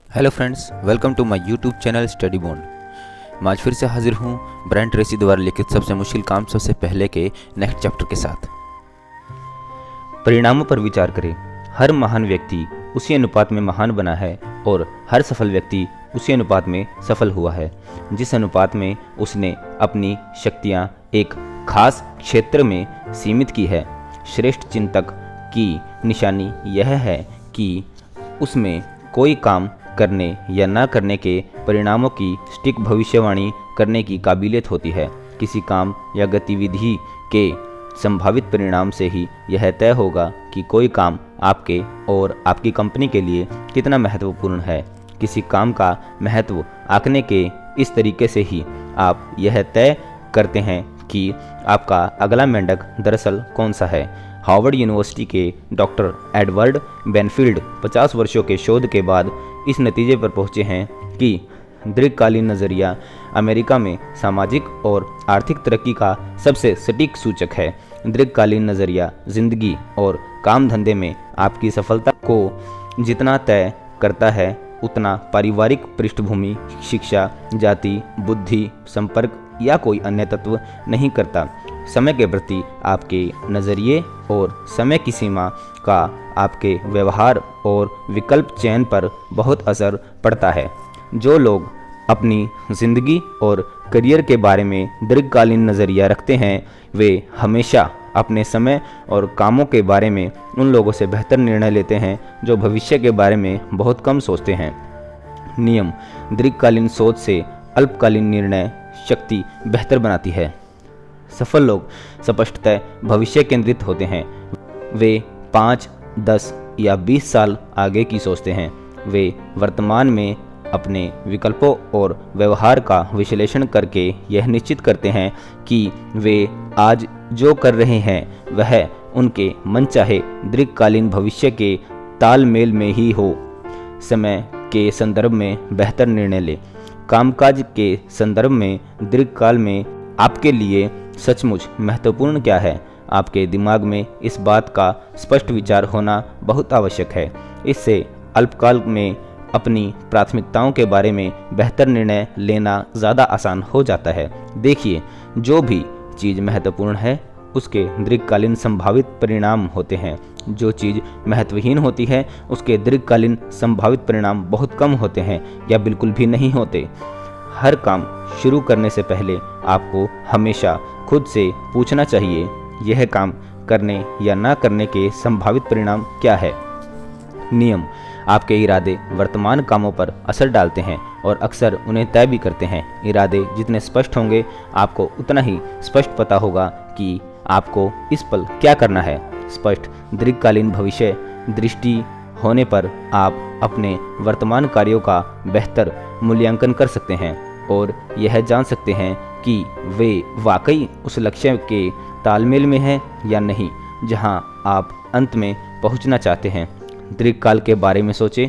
Hello friends, welcome to my YouTube channel Study Bond. मैं आज फिर से हाजिर हूँ ब्रायन ट्रेसी द्वारा लिखित सबसे मुश्किल काम सबसे पहले के नेक्स्ट चैप्टर के साथ। परिणामों पर विचार करें। हर महान व्यक्ति उसी अनुपात में महान बना है और हर सफल व्यक्ति उसी अनुपात में सफल हुआ है जिस अनुपात में उसने अपनी शक्तियाँ एक खास क्षेत्र में सीमित की है। श्रेष्ठ चिंतक की निशानी यह है कि उसमें कोई काम करने या न करने के परिणामों की सटीक भविष्यवाणी करने की काबिलियत होती है। किसी काम या गतिविधि के संभावित परिणाम से ही यह तय होगा कि कोई काम आपके और आपकी कंपनी के लिए कितना महत्वपूर्ण है। किसी काम का महत्व आंकने के इस तरीके से ही आप यह तय करते हैं कि आपका अगला मेंढक दरअसल कौन सा है। हार्वर्ड यूनिवर्सिटी के डॉक्टर एडवर्ड बेनफील्ड 50 वर्षों के शोध के बाद इस नतीजे पर पहुंचे हैं कि दीर्घकालीन नज़रिया अमेरिका में सामाजिक और आर्थिक तरक्की का सबसे सटीक सूचक है। दीर्घकालीन नज़रिया जिंदगी और काम धंधे में आपकी सफलता को जितना तय करता है उतना पारिवारिक पृष्ठभूमि, शिक्षा, जाति, बुद्धि, संपर्क या कोई अन्य तत्व नहीं करता। समय के प्रति आपके नज़रिए और समय की सीमा का आपके व्यवहार और विकल्प चयन पर बहुत असर पड़ता है। जो लोग अपनी ज़िंदगी और करियर के बारे में दीर्घकालीन नज़रिया रखते हैं वे हमेशा अपने समय और कामों के बारे में उन लोगों से बेहतर निर्णय लेते हैं जो भविष्य के बारे में बहुत कम सोचते हैं। नियम: दीर्घकालीन सोच से अल्पकालीन निर्णय शक्ति बेहतर बनाती है। सफल लोग स्पष्टतः भविष्य केंद्रित होते हैं। वे 5, 10 या 20 साल आगे की सोचते हैं। वे वर्तमान में अपने विकल्पों और व्यवहार का विश्लेषण करके यह निश्चित करते हैं कि वे आज जो कर रहे हैं वह उनके मनचाहे दीर्घकालीन भविष्य के तालमेल में ही हो। समय के संदर्भ में बेहतर निर्णय लें। कामकाज के संदर्भ में दीर्घकाल में आपके लिए सचमुच महत्वपूर्ण क्या है? आपके दिमाग में इस बात का स्पष्ट विचार होना बहुत आवश्यक है। इससे अल्पकाल में अपनी प्राथमिकताओं के बारे में बेहतर निर्णय लेना ज़्यादा आसान हो जाता है। देखिए, जो भी चीज़ महत्वपूर्ण है उसके दीर्घकालीन संभावित परिणाम होते हैं। जो चीज़ महत्वहीन होती है उसके दीर्घकालीन संभावित परिणाम बहुत कम होते हैं या बिल्कुल भी नहीं होते। हर काम शुरू करने से पहले आपको हमेशा खुद से पूछना चाहिए, यह काम करने या ना करने के संभावित परिणाम क्या है। नियम: आपके इरादे वर्तमान कामों पर असर डालते हैं और अक्सर उन्हें तय भी करते हैं। इरादे जितने स्पष्ट होंगे आपको उतना ही स्पष्ट पता होगा कि आपको इस पल क्या करना है। स्पष्ट दीर्घकालीन भविष्य दृष्टि होने पर आप अपने वर्तमान कार्यों का बेहतर मूल्यांकन कर सकते हैं और यह जान सकते हैं कि वे वाकई उस लक्ष्य के तालमेल में हैं या नहीं जहां आप अंत में पहुंचना चाहते हैं। दीर्घकाल के बारे में सोचें।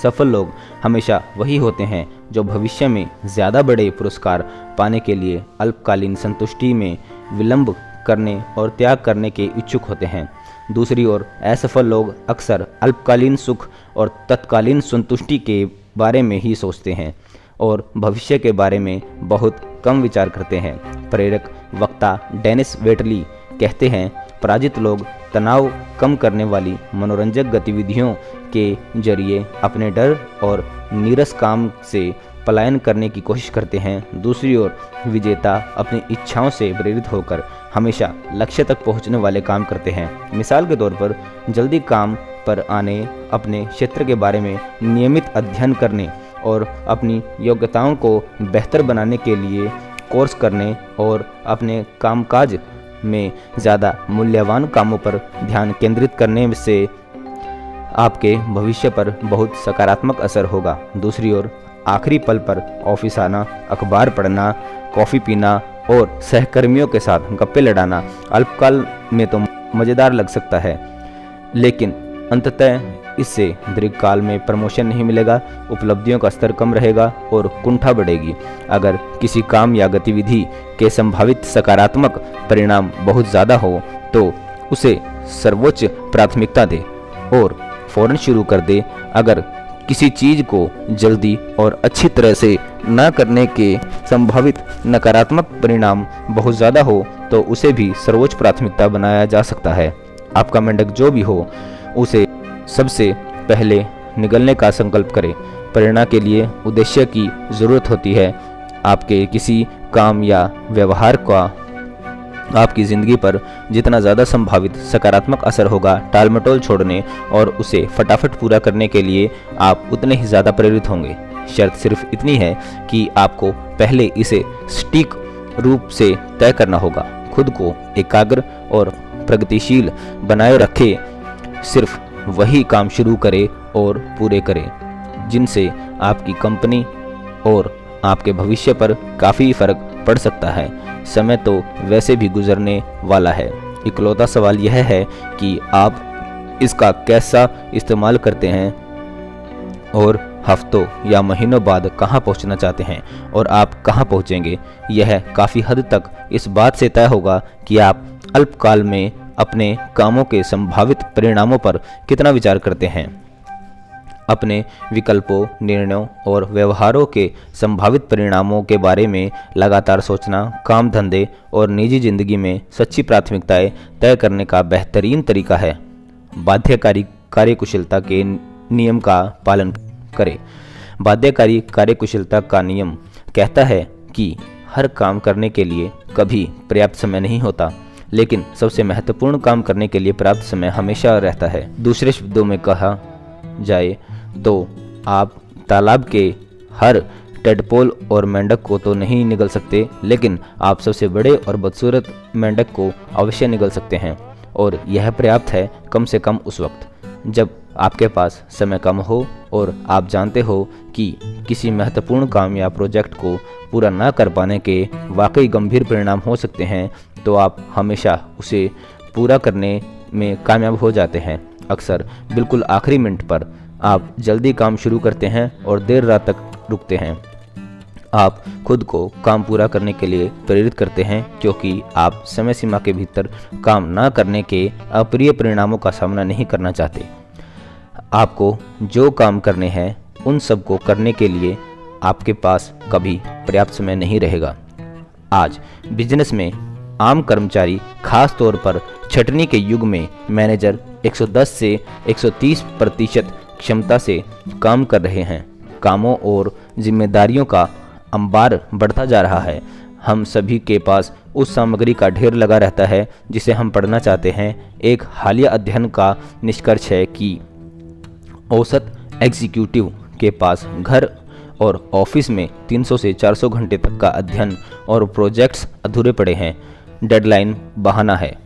सफल लोग हमेशा वही होते हैं जो भविष्य में ज़्यादा बड़े पुरस्कार पाने के लिए अल्पकालीन संतुष्टि में विलंब करने और त्याग करने के इच्छुक होते हैं। दूसरी ओर असफल लोग अक्सर अल्पकालीन सुख और तत्कालीन संतुष्टि के बारे में ही सोचते हैं और भविष्य के बारे में बहुत कम विचार करते हैं। प्रेरक वक्ता डेनिस वेटली कहते हैं, पराजित लोग तनाव कम करने वाली मनोरंजक गतिविधियों के जरिए अपने डर और नीरस काम से पलायन करने की कोशिश करते हैं। दूसरी ओर विजेता अपनी इच्छाओं से प्रेरित होकर हमेशा लक्ष्य तक पहुंचने वाले काम करते हैं। मिसाल के तौर पर जल्दी काम पर आने, अपने क्षेत्र के बारे में नियमित अध्ययन करने और अपनी योग्यताओं को बेहतर बनाने के लिए कोर्स करने और अपने कामकाज में ज़्यादा मूल्यवान कामों पर ध्यान केंद्रित करने से आपके भविष्य पर बहुत सकारात्मक असर होगा। दूसरी ओर आखिरी पल पर ऑफिस आना, अखबार पढ़ना, कॉफ़ी पीना और सहकर्मियों के साथ गप्पे लड़ाना अल्पकाल में तो मज़ेदार लग सकता है, लेकिन अंततः इससे दीर्घकाल में प्रमोशन नहीं मिलेगा, उपलब्धियों का स्तर कम रहेगा और कुंठा बढ़ेगी। अगर किसी काम या गतिविधि के संभावित सकारात्मक परिणाम बहुत ज़्यादा हो तो उसे सर्वोच्च प्राथमिकता दे और फौरन शुरू कर दे। अगर किसी चीज़ को जल्दी और अच्छी तरह से ना करने के संभावित नकारात्मक परिणाम बहुत ज़्यादा हो तो उसे भी सर्वोच्च प्राथमिकता बनाया जा सकता है। आपका मेंढक जो भी हो उसे सबसे पहले निगलने का संकल्प करें। प्रेरणा के लिए उद्देश्य की ज़रूरत होती है। आपके किसी काम या व्यवहार का आपकी ज़िंदगी पर जितना ज़्यादा संभावित सकारात्मक असर होगा, टालमटोल छोड़ने और उसे फटाफट पूरा करने के लिए आप उतने ही ज़्यादा प्रेरित होंगे। शर्त सिर्फ इतनी है कि आपको पहले इसे सटीक रूप से तय करना होगा। खुद को एकाग्र और प्रगतिशील बनाए रखे। सिर्फ वही काम शुरू करें और पूरे करें जिनसे आपकी कंपनी और आपके भविष्य पर काफ़ी फर्क पड़ सकता है। समय तो वैसे भी गुजरने वाला है। इकलौता सवाल यह है कि आप इसका कैसा इस्तेमाल करते हैं और हफ्तों या महीनों बाद कहां पहुंचना चाहते हैं और आप कहां पहुंचेंगे। यह काफ़ी हद तक इस बात से तय होगा कि आप अल्पकाल में अपने कामों के संभावित परिणामों पर कितना विचार करते हैं। अपने विकल्पों, निर्णयों और व्यवहारों के संभावित परिणामों के बारे में लगातार सोचना काम धंधे और निजी जिंदगी में सच्ची प्राथमिकताएं तय करने का बेहतरीन तरीका है। बाध्यकारी कार्यकुशलता के नियम का पालन करें। बाध्यकारी कार्यकुशलता का नियम कहता है कि हर काम करने के लिए कभी पर्याप्त समय नहीं होता, लेकिन सबसे महत्वपूर्ण काम करने के लिए पर्याप्त समय हमेशा रहता है। दूसरे शब्दों में कहा जाए तो आप तालाब के हर टेडपोल और मेंढक को तो नहीं निगल सकते, लेकिन आप सबसे बड़े और बदसूरत मेंढक को अवश्य निगल सकते हैं। और यह पर्याप्त है कम से कम उस वक्त जब आपके पास समय कम हो और आप जानते हो कि किसी महत्वपूर्ण काम या प्रोजेक्ट को पूरा ना कर पाने के वाकई गंभीर परिणाम हो सकते हैं, तो आप हमेशा उसे पूरा करने में कामयाब हो जाते हैं। अक्सर बिल्कुल आखिरी मिनट पर आप जल्दी काम शुरू करते हैं और देर रात तक रुकते हैं। आप खुद को काम पूरा करने के लिए प्रेरित करते हैं क्योंकि आप समय सीमा के भीतर काम ना करने के अप्रिय परिणामों का सामना नहीं करना चाहते। आपको जो काम करने हैं उन सब को करने के लिए आपके पास कभी पर्याप्त समय नहीं रहेगा। आज बिजनेस में आम कर्मचारी, खास तौर पर छटनी के युग में मैनेजर 110 से 130% क्षमता से काम कर रहे हैं। कामों और जिम्मेदारियों का अंबार बढ़ता जा रहा है। हम सभी के पास उस सामग्री का ढेर लगा रहता है जिसे हम पढ़ना चाहते हैं। एक हालिया अध्ययन का निष्कर्ष है कि औसत एग्जीक्यूटिव के पास घर और ऑफिस में 300 से 400 घंटे तक का अध्ययन और प्रोजेक्ट्स अधूरे पड़े हैं। डेडलाइन बहाना है।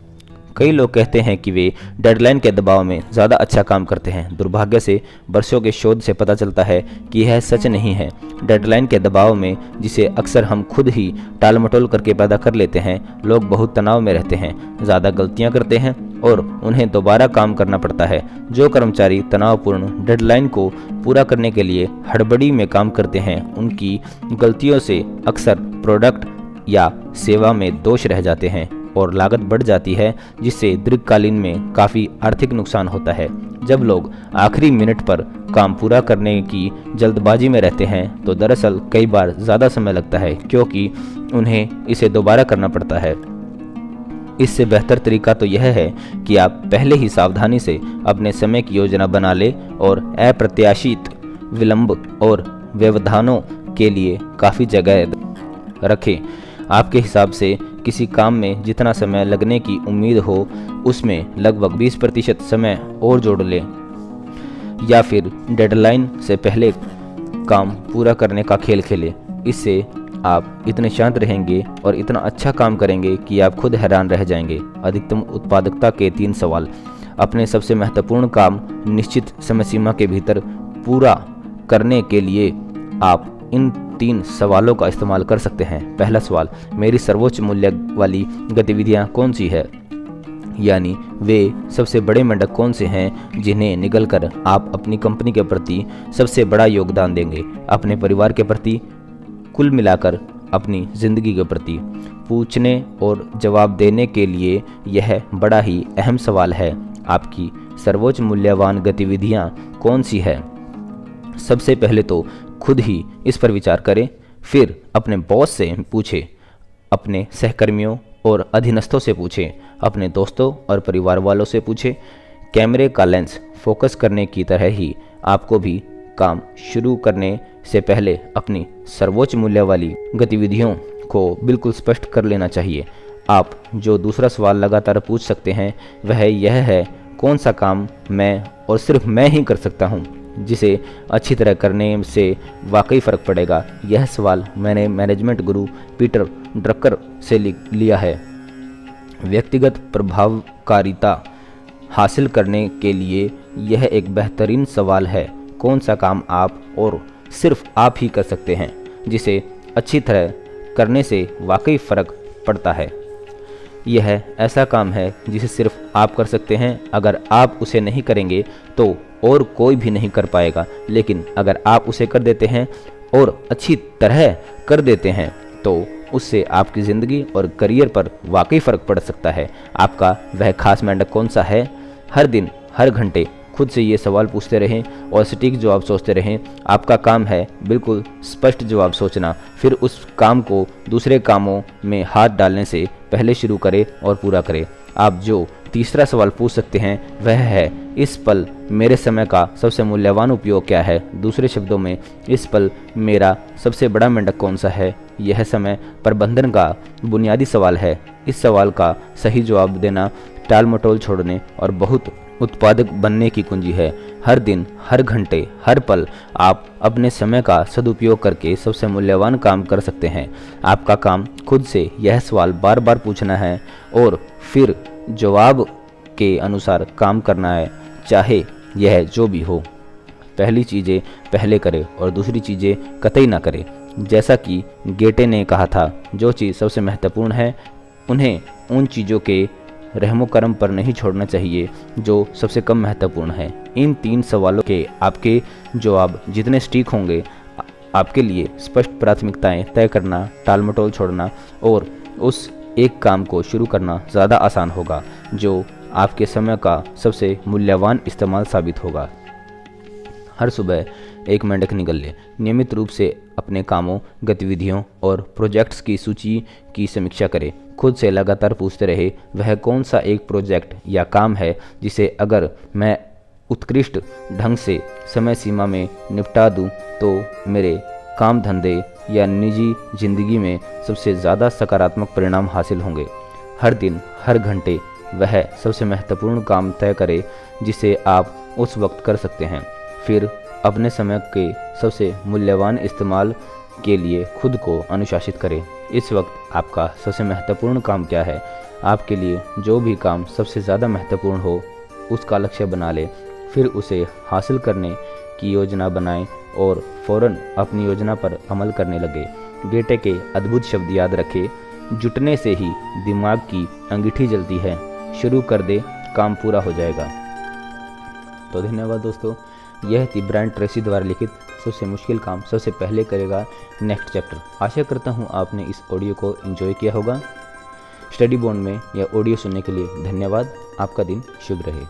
कई लोग कहते हैं कि वे डेडलाइन के दबाव में ज़्यादा अच्छा काम करते हैं। दुर्भाग्य से वर्षों के शोध से पता चलता है कि यह सच नहीं है। डेडलाइन के दबाव में, जिसे अक्सर हम खुद ही टालमटोल करके पैदा कर लेते हैं, लोग बहुत तनाव में रहते हैं, ज़्यादा गलतियां करते हैं और उन्हें दोबारा काम करना पड़ता है। जो कर्मचारी तनावपूर्ण डेडलाइन को पूरा करने के लिए हड़बड़ी में काम करते हैं, उनकी गलतियों से अक्सर प्रोडक्ट या सेवा में दोष रह जाते हैं और लागत बढ़ जाती है, जिससे दीर्घकालीन में काफ़ी आर्थिक नुकसान होता है। जब लोग आखिरी मिनट पर काम पूरा करने की जल्दबाजी में रहते हैं तो दरअसल कई बार ज़्यादा समय लगता है क्योंकि उन्हें इसे दोबारा करना पड़ता है। इससे बेहतर तरीका तो यह है कि आप पहले ही सावधानी से अपने समय की योजना बना लें और अप्रत्याशित विलंब और व्यवधानों के लिए काफ़ी जगह रखें। आपके हिसाब से किसी काम में जितना समय लगने की उम्मीद हो उसमें लगभग 20% समय और जोड़ लें, या फिर डेडलाइन से पहले काम पूरा करने का खेल खेलें। इससे आप इतने शांत रहेंगे और इतना अच्छा काम करेंगे कि आप खुद हैरान रह जाएंगे। अधिकतम उत्पादकता के 3 सवाल। अपने सबसे महत्वपूर्ण काम निश्चित समय सीमा के भीतर पूरा करने के लिए आप इन 3 सवालों का इस्तेमाल कर सकते हैं। पहला सवाल, मेरी सर्वोच्च मूल्य वाली गतिविधियां कौन सी है, यानी वे सबसे बड़े मेंढक कौन से हैं जिन्हें निगलकर आप अपनी कंपनी के प्रति सबसे बड़ा योगदान देंगे, अपने परिवार के प्रति, कुल मिलाकर अपनी ज़िंदगी के प्रति। पूछने और जवाब देने के लिए यह बड़ा ही अहम सवाल है। आपकी सर्वोच्च मूल्यवान गतिविधियां कौन सी है? सबसे पहले तो खुद ही इस पर विचार करें, फिर अपने बॉस से पूछें, अपने सहकर्मियों और अधीनस्थों से पूछें, अपने दोस्तों और परिवार वालों से पूछें। कैमरे का लेंस फोकस करने की तरह ही आपको भी काम शुरू करने से पहले अपनी सर्वोच्च मूल्य वाली गतिविधियों को बिल्कुल स्पष्ट कर लेना चाहिए। आप जो दूसरा सवाल लगातार पूछ सकते हैं वह यह है, कौन सा काम मैं और सिर्फ मैं ही कर सकता हूँ, जिसे अच्छी तरह करने से वाकई फ़र्क पड़ेगा। यह सवाल मैंने मैनेजमेंट गुरु पीटर ड्रकर से लिया है। व्यक्तिगत प्रभावकारिता हासिल करने के लिए यह एक बेहतरीन सवाल है। कौन सा काम आप और सिर्फ आप ही कर सकते हैं, जिसे अच्छी तरह करने से वाकई फ़र्क पड़ता है। यह ऐसा काम है जिसे सिर्फ आप कर सकते हैं। अगर आप उसे नहीं करेंगे तो और कोई भी नहीं कर पाएगा, लेकिन अगर आप उसे कर देते हैं और अच्छी तरह कर देते हैं तो उससे आपकी ज़िंदगी और करियर पर वाकई फ़र्क पड़ सकता है। आपका वह खास मेंढक कौन सा है? हर दिन हर घंटे खुद से ये सवाल पूछते रहें और सटीक जवाब सोचते रहें। आपका काम है बिल्कुल स्पष्ट जवाब सोचना, फिर उस काम को दूसरे कामों में हाथ डालने से पहले शुरू करें और पूरा करें। आप जो तीसरा सवाल पूछ सकते हैं वह है, इस पल मेरे समय का सबसे मूल्यवान उपयोग क्या है? दूसरे शब्दों में, इस पल मेरा सबसे बड़ा मेंढक कौन सा है? यह समय प्रबंधन का बुनियादी सवाल है। इस सवाल का सही जवाब देना टाल मटोल छोड़ने और बहुत उत्पादक बनने की कुंजी है। हर दिन हर घंटे हर पल आप अपने समय का सदुपयोग करके सबसे मूल्यवान काम कर सकते हैं। आपका काम खुद से यह सवाल बार बार पूछना है और फिर जवाब के अनुसार काम करना है, चाहे यह जो भी हो। पहली चीज़ें पहले करें और दूसरी चीज़ें कतई ना करें। जैसा कि गेटे ने कहा था, जो चीज़ सबसे महत्वपूर्ण है उन्हें उन चीज़ों के रहमो करम पर नहीं छोड़ना चाहिए जो सबसे कम महत्वपूर्ण है। इन 3 सवालों के आपके जवाब जितने सटीक होंगे, आपके लिए स्पष्ट प्राथमिकताएं तय करना, टालमटोल छोड़ना और उस एक काम को शुरू करना ज़्यादा आसान होगा जो आपके समय का सबसे मूल्यवान इस्तेमाल साबित होगा। हर सुबह एक मेंढक निकल ले। नियमित रूप से अपने कामों, गतिविधियों और प्रोजेक्ट्स की सूची की समीक्षा करें। खुद से लगातार पूछते रहे, वह कौन सा एक प्रोजेक्ट या काम है जिसे अगर मैं उत्कृष्ट ढंग से समय सीमा में निपटा दूं तो मेरे काम धंधे या निजी जिंदगी में सबसे ज़्यादा सकारात्मक परिणाम हासिल होंगे। हर दिन हर घंटे वह सबसे महत्वपूर्ण काम तय करें जिसे आप उस वक्त कर सकते हैं। फिर अपने समय के सबसे मूल्यवान इस्तेमाल के लिए खुद को अनुशासित करें। इस वक्त आपका सबसे महत्वपूर्ण काम क्या है? आपके लिए जो भी काम सबसे ज़्यादा महत्वपूर्ण हो उसका लक्ष्य बना लें, फिर उसे हासिल करने की योजना बनाएं और फ़ौरन अपनी योजना पर अमल करने लगे। गेटे के अद्भुत शब्द याद रखें, जुटने से ही दिमाग की अंगीठी जलती है। शुरू कर दे, काम पूरा हो जाएगा। तो धन्यवाद दोस्तों। यह थी ब्रायन ट्रेसी द्वारा लिखित सबसे मुश्किल काम सबसे पहले करेगा नेक्स्ट चैप्टर। आशा करता हूँ आपने इस ऑडियो को एंजॉय किया होगा। स्टडी बॉन्ड में यह ऑडियो सुनने के लिए धन्यवाद। आपका दिन शुभ रहे।